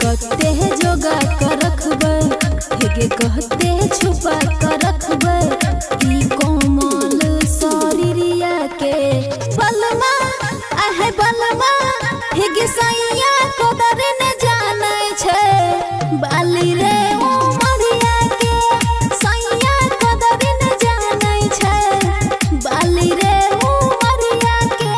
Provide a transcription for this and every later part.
कहते है जोगा कर रखबे, हेगे कहते है छुपा कर रखबे, ई कोमल शरीरिया के बलमा आहे बलमा, हेगे सैया कदर न जानै छै, बाली रे उमरिया के सैया कदर न जानै छै, बाली रे उमरिया के।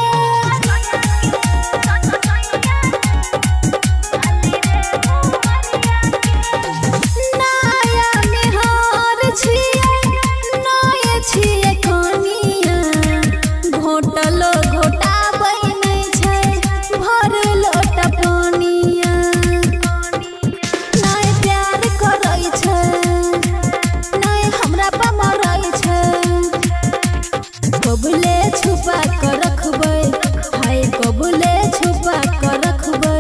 कबूले छुपा कर रखबे, हाय कबूले छुपा कर रखबे,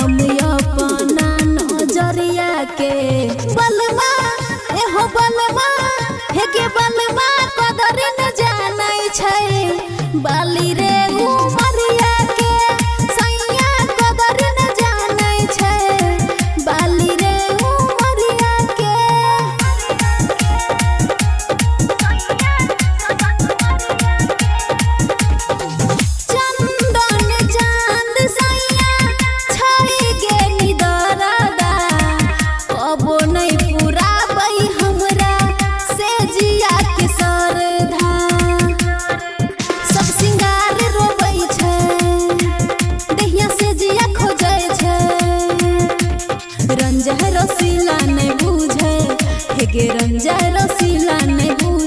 हम अपना नजरिया के बलमा एहो बलमा, हेगे बलमा कदर न जानै छै, बाली रे उमरिया के सैया कदर न जानै छै, बाली रे उमरिया के। रंजा रसीला नहीं बुझे, हेगे रंजा रसीला नहीं बुझे।